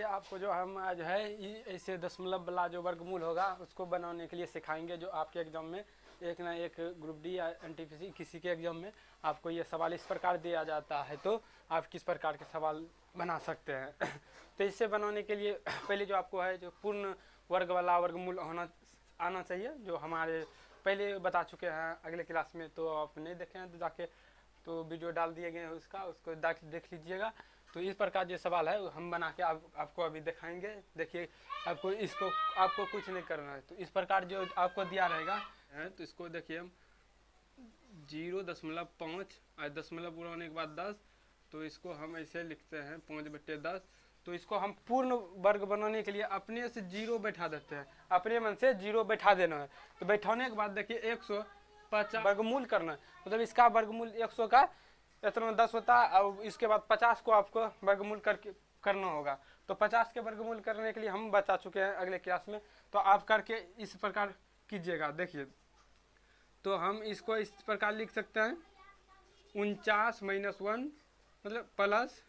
चलिए आपको जो हम आज है ऐसे दशमलव वाला जो वर्गमूल होगा उसको बनाने के लिए सिखाएंगे। जो आपके एग्जाम में एक ना एक ग्रुप डी या एनटीपीसी किसी के एग्जाम में आपको ये सवाल इस प्रकार दिया जाता है, तो आप किस प्रकार के सवाल बना सकते हैं। तो इससे बनाने के लिए पहले जो आपको है जो पूर्ण वर्ग वाला वर्गमूल आना चाहिए, जो हमारे पहले बता चुके हैं अगले क्लास में। तो आप नहीं देखे हैं तो जाके तो वीडियो डाल दिए गए हैं उसको देख लीजिएगा। तो इस प्रकार जो सवाल है हम बना के आपको अभी दिखाएंगे। देखिए आपको कुछ नहीं करना है। तो इस प्रकार जो आपको दिया रहेगा है, तो इसको देखिए हम 0.5 और दशमलव पूरा होने के बाद 10, तो इसको हम ऐसे लिखते हैं 5/10। तो इसको हम पूर्ण वर्ग बनाने के लिए अपने से 0 बैठा देते हैं, अपने मन से 0 बैठा देना है। तो बैठाने के बाद देखिए 150 वर्गमूल करना है, मतलब इसका वर्गमूल 100 का इतना 10 होता है और इसके बाद 50 को आपको वर्गमूल करना होगा। तो 50 के वर्गमूल करने के लिए हम बता चुके हैं अगले क्लास में, तो आप करके इस प्रकार कीजिएगा। देखिए तो हम इसको इस प्रकार लिख सकते हैं 49 - 1 मतलब प्लस,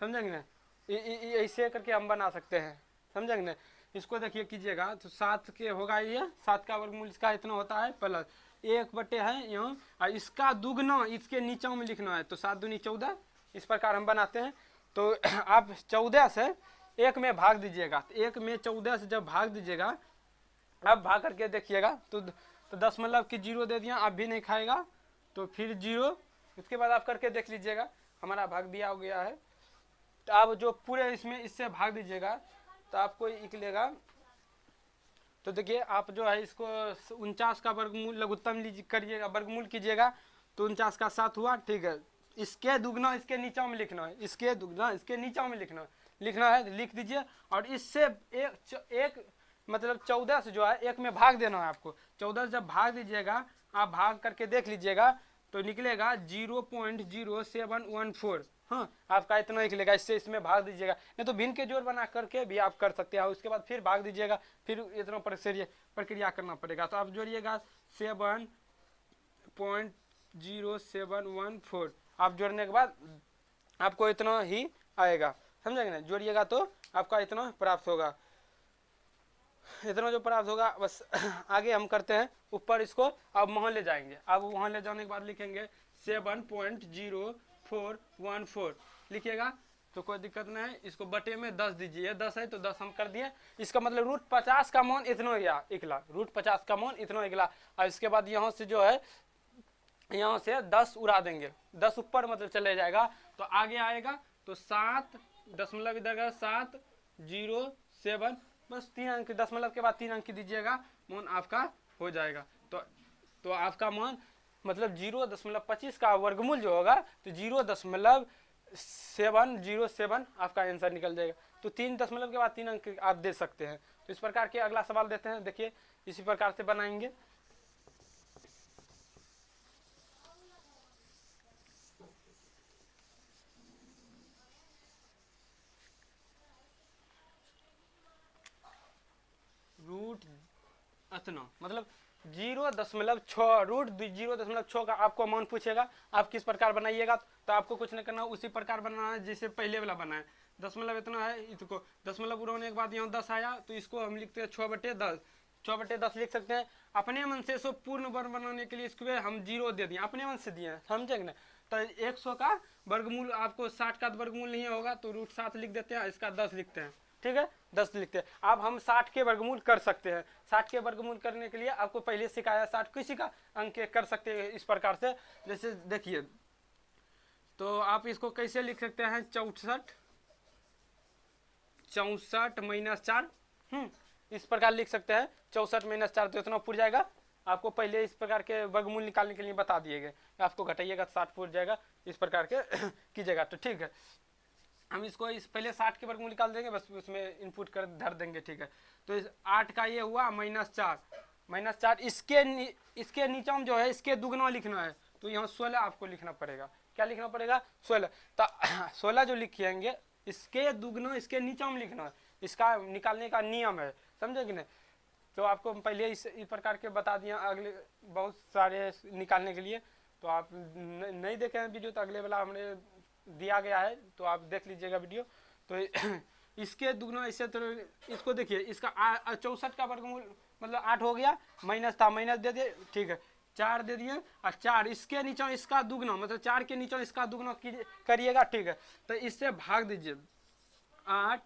समझेंगे ना, ऐसे करके हम बना सकते हैं, समझेंगे ना। इसको देखिए कीजिएगा तो 7 के होगा, ये 7 का वर्गमूल इसका इतना होता है प्लस 1/, है यहाँ, और इसका दुगना इसके नीचे में लिखना है। तो 7 दूनी 14, इस प्रकार हम बनाते हैं। तो आप 14 से 1 में भाग दीजिएगा। तो 1 में 14 से जब भाग दीजिएगा, अब भाग करके देखिएगा तो दशमलव की 0 दे दिया, आप भी नहीं खाएगा तो फिर 0। इसके बाद आप करके देख लीजिएगा हमारा भाग दिया हो गया है। तो आप जो पूरे इसमें इससे भाग दीजिएगा तो आपको निकलेगा। तो देखिए आप जो है इसको 49 का वर्गमूल लघुत्तम करिएगा, वर्गमूल कीजिएगा तो 49 का 7 हुआ, ठीक है। इसके दुगना इसके नीचे में लिखना है, इसके दुगना इसके नीचे में लिखना है, लिख दीजिए। और इससे एक मतलब 14 से जो है 1 में भाग देना है आपको। 14 से जब भाग दीजिएगा, आप भाग करके देख लीजिएगा तो निकलेगा 0.0714। हाँ, आपका इतना निकलेगा। इससे इसमें भाग दीजिएगा, नहीं तो भिन्न के जोड़ बना करके भी आप कर सकते हैं। उसके बाद फिर भाग दीजिएगा, फिर इतना प्रक्रिया करना पड़ेगा। तो आप जोड़िएगा 7.0714। आप जोड़ने के बाद आपको इतना ही आएगा, समझेंगे ना। जोड़िएगा तो आपका इतना प्राप्त होगा। इतना जो प्राप्त होगा बस आगे हम करते हैं ऊपर इसको। अब वहाँ ले जाएंगे, अब वहाँ ले जाने के बाद लिखेंगे 7.0414 लिखिएगा तो कोई दिक्कत नहीं है। इसको बटे में 10 दीजिए, 10 है तो 10 हम कर दिए। इसका मतलब √50 का मान इतना निकला, √50 का मान इतना निकला। और इसके बाद यहाँ से जो है यहाँ से 10 उड़ा देंगे, 10 ऊपर मतलब चले जाएगा तो आगे आएगा। तो 7 दशमलव इधर 707, बस 3 अंक, दशमलव के बाद 3 अंक दीजिएगा, मान आपका हो जाएगा। तो आपका मान मतलब 0.25 का वर्गमूल जो होगा तो 0.707 आपका आंसर निकल जाएगा। तो 3 दशमलव के बाद 3 अंक आप दे सकते हैं। तो इस प्रकार के अगला सवाल देते हैं, देखिए इसी प्रकार से बनाएंगे। इतना मतलब 0.6 √0.6 का आपको मान पूछेगा, आप किस प्रकार बनाइएगा। तो आपको कुछ नहीं करना, उसी प्रकार बनाना है जैसे पहले वाला बनाए। दशमलव इतना है, इसको दशमलव पूरा होने के बाद यहाँ 10 आया तो इसको हम लिखते हैं 6/10, 6/10 लिख सकते हैं। अपने मन से इसको पूर्ण वर्ग बनाने के लिए इसको हम 0 दे दिए, अपने मन से दिए, समझेंगे ना। तो 100 का वर्गमूल आपको 60 का वर्गमूल नहीं होगा तो √7 लिख देते हैं, इसका 10 लिखते हैं, ठीक है, 10 लिखते हैं। अब हम 60 के वर्गमूल कर सकते हैं। 60 के वर्गमूल करने के लिए आपको पहले सिखाया 60 किसी का अंक कर सकते हैं इस प्रकार से। जैसे देखिए तो आप इसको कैसे लिख सकते हैं 64 -4, इस प्रकार लिख सकते हैं 64 - 4, तो इतना पुर जाएगा। आपको पहले इस प्रकार के वर्गमूल निकालने के लिए बता दिए गए, आपको घटाइएगा तो 60 पुर जाएगा, इस प्रकार के कीजिएगा तो ठीक है। हम इसको इस पहले 60 के वर्गमूल निकाल देंगे, बस उसमें इनपुट कर धर देंगे, ठीक है। तो इस 8 का ये हुआ -4, इसके नीचे में जो है इसके दुगना लिखना है। तो यहाँ 16 आपको लिखना पड़ेगा। क्या लिखना पड़ेगा? 16। तो 16 जो लिखिएंगे इसके दुगना इसके नीचे में लिखना है, इसका निकालने का नियम है, समझे कि नहीं। तो आपको पहले इस प्रकार के बता दिया, अगले बहुत सारे निकालने के लिए। तो आप नहीं देखे हैं वीडियो तो अगले वाला हमने दिया गया है, तो आप देख लीजिएगा वीडियो। तो इसके दुगना इससे तो इसको देखिए, इसका 64 का वर्गमूल मतलब 8 हो गया, माइनस था माइनस दे दिए, ठीक है 4 दे दिए, और 4 इसके नीचे इसका दुगना मतलब 4 के नीचे इसका दुगना करिएगा, ठीक है। तो इससे भाग दीजिए 8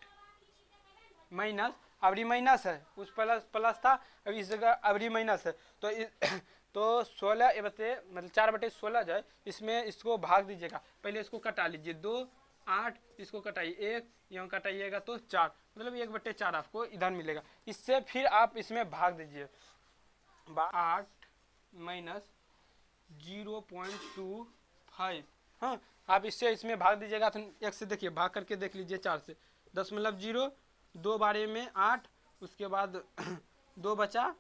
माइनस, अबरी माइनस है उस प्लस प्लस था, अब इस जगह अबरी माइनस है, तो तो 16 बटे मतलब 4/16 जाए, इसमें इसको भाग दीजिएगा, पहले इसको कटा लीजिए 2 8, इसको कटाइए 1, यहाँ कटाइएगा तो 4, मतलब 1/4 आपको इधर मिलेगा। इससे फिर आप इसमें भाग दीजिए 8 माइनस 0.25, हाँ आप इससे इसमें भाग दीजिएगा तो 1 से देखिए भाग करके देख लीजिए 4 से, 0.0 2 बारे में 8, उसके बाद 2 बचा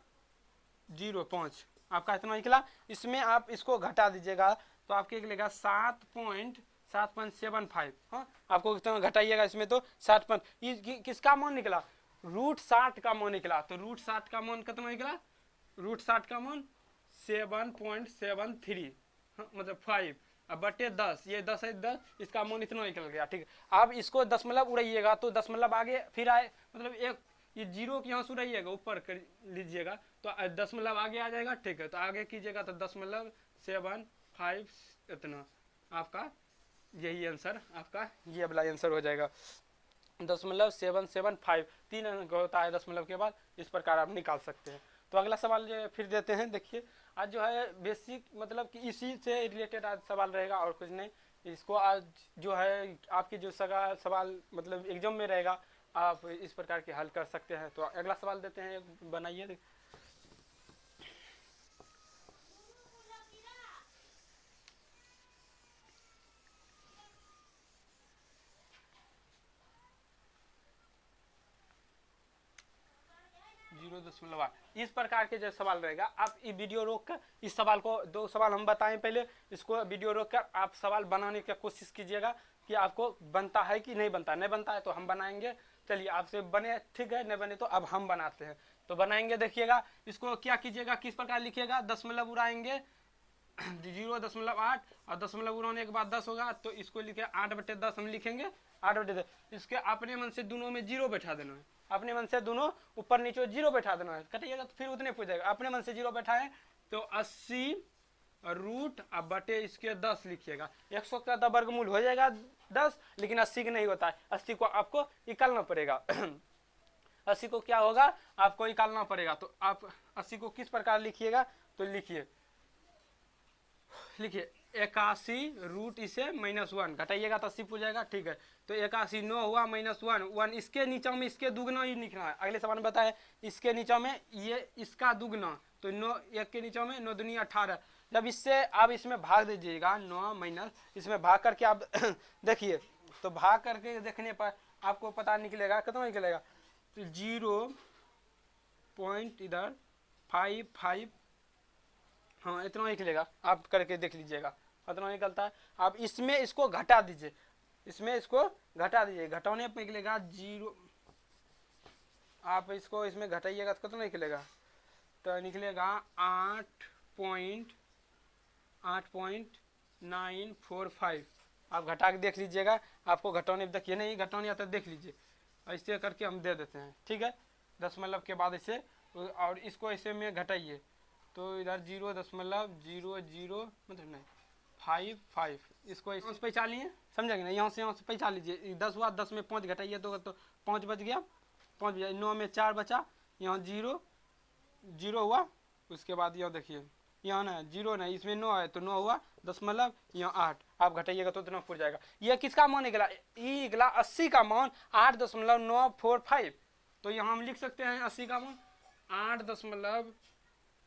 0.5, आपका इतना निकला। इसमें आप इसको घटा दीजिएगा तो आपके निकलेगा 7.75, हाँ आपको कितना घटाइएगा इसमें तो 7 किसका मान निकला, √60 का मान निकला, तो √60 का मान कितना निकला, √60 का मान 7.73, हाँ मतलब 5, अब बटे 10, ये 10 है 10, इसका मान इतना निकल गया, ठीक है। आप इसको दशमलव उड़ाइएगा तो दशमलव आगे फिर आए, मतलब एक ये 0 के यहाँ से उड़ाइएगा ऊपर कर लीजिएगा तो दशमलव आगे आ जाएगा, ठीक है। तो आगे कीजिएगा तो 0.75 इतना, आपका यही आंसर, आपका ये वाला आंसर हो जाएगा 0.775, 3 अंक होता है दशमलव के बाद, इस प्रकार आप निकाल सकते हैं। तो अगला सवाल जो फिर देते हैं, देखिए आज जो है बेसिक मतलब कि इसी से रिलेटेड आज सवाल रहेगा और कुछ नहीं। इसको आज जो है आपकी जो सवाल मतलब एग्जाम में रहेगा, आप इस प्रकार के हल कर सकते हैं। तो अगला सवाल देते हैं, बनाइए। 0.8 इस प्रकार के जो सवाल रहेगा, आप ये वीडियो रोक कर इस सवाल को, 2 सवाल हम बताएं पहले, इसको वीडियो रोक कर आप सवाल बनाने की कोशिश कीजिएगा कि आपको बनता है कि नहीं बनता। नहीं बनता है तो हम बनाएंगे, चलिए आपसे बने ठीक है, नहीं बने तो अब हम बनाते हैं, तो बनाएंगे। देखिएगा इसको क्या कीजिएगा, किस प्रकार लिखिएगा, दशमलव उड़ाएंगे 0.8 और दशमलव उड़ाने के बाद 10 होगा, तो इसको लिखे 8/10 हम लिखेंगे 8/10। इसके अपने मन से दोनों में 0 बैठा देना है, अपने मन से दोनों ऊपर नीचे 0 बैठा देना है, कटिएगा तो फिर उतने पूछ जाएगा। अपने मन से 0 बैठाए तो 80 रूट अब बटे इसके 10 लिखिएगा। 100 का तो वर्गमूल हो जाएगा 10, लेकिन 80 का नहीं होता है, 80 को आपको निकालना पड़ेगा 80 को क्या होगा आपको निकालना पड़ेगा। तो आप 80 को किस प्रकार लिखिएगा, तो लिखिए 81 रूट इसे -1 घटाइएगा तो 80 पूछ जाएगा, ठीक है। तो 81 9 हुआ -1 इसके नीचे में इसके दुगना ही लिखना है। अगले सवाल में बताए इसके नीचे में ये इसका दुगना, तो 9 1 के नीचे में 9 दूनी 18, जब इससे आप इसमें भाग दीजिएगा 9 माइनस इसमें भाग करके आप देखिए, तो भाग करके देखने पर आपको पता निकलेगा कितना निकलेगा, तो 0.55, हाँ इतना निकलेगा, आप करके देख लीजिएगा इतना निकलता है। आप इसमें इसको घटा दीजिए, इसमें इसको घटा दीजिए, घटाने पर निकलेगा 0, आप इसको इसमें घटाइएगा तो कितना निकलेगा, तो निकलेगा 8.945। आप घटा के देख लीजिएगा, आपको घटाने देखिए नहीं घटाने आता देख लीजिए, ऐसे करके हम दे देते हैं, ठीक है। दशमलव के बाद इसे और इसको ऐसे में घटाइए तो इधर 0.00 मतलब नहीं 55, इसको इस पैसा लिए समझेंगे ना, यहाँ से पैसा लीजिए, 10 हुआ 10 में 5 घटाइए तो 5 बच गया, 5 बचा, 9 में 4 बचा, यहाँ 0 हुआ, उसके बाद यहाँ देखिए यहाँ ना 0 नहीं, इसमें 9 है तो 9 हुआ दशमलव, यहाँ 8, आप घटाइएगा तो इतना पूछ जाएगा। ये किसका मान निकला, ये निकला 80 का मान 8.945, तो यहाँ हम लिख सकते हैं 80 का मान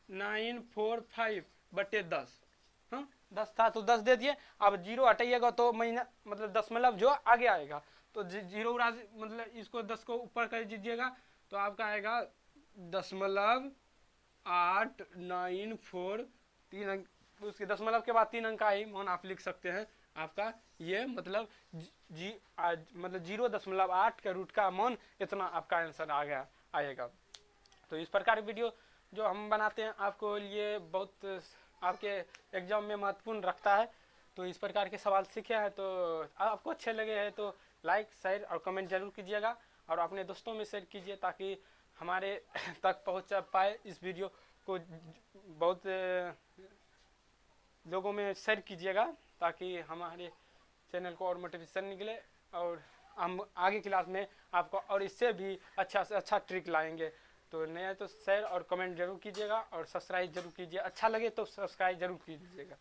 8.945 बटे 10, हाँ 10 था तो 10 दे दिए। अब 0 हटाइएगा तो महीना मतलब दशमलव जो आगे आएगा, तो 0 मतलब इसको 10 को ऊपर कर दीजिएगा तो आपका आएगा 0.894, 3 अंक, उसके दशमलव के बाद 3 अंक का ही मान आप लिख सकते हैं। आपका ये मतलब मतलब 0.8 का रूट का मान इतना आपका आंसर आ गया आएगा। तो इस प्रकार वीडियो जो हम बनाते हैं आपको लिए बहुत आपके एग्जाम में महत्वपूर्ण रखता है। तो इस प्रकार के सवाल सीखे हैं तो आपको अच्छे लगे हैं तो लाइक शेयर और कमेंट जरूर कीजिएगा। और अपने दोस्तों में शेयर कीजिए ताकि हमारे तक पहुंच पाए इस वीडियो को। बहुत लोगों में शेयर कीजिएगा ताकि हमारे चैनल को और मोटिवेशन निकले और हम आगे क्लास में आपको और इससे भी अच्छा से अच्छा ट्रिक लाएंगे। तो नया तो शेयर और कमेंट जरूर कीजिएगा और सब्सक्राइब जरूर कीजिए, अच्छा लगे तो सब्सक्राइब जरूर कीजिएगा।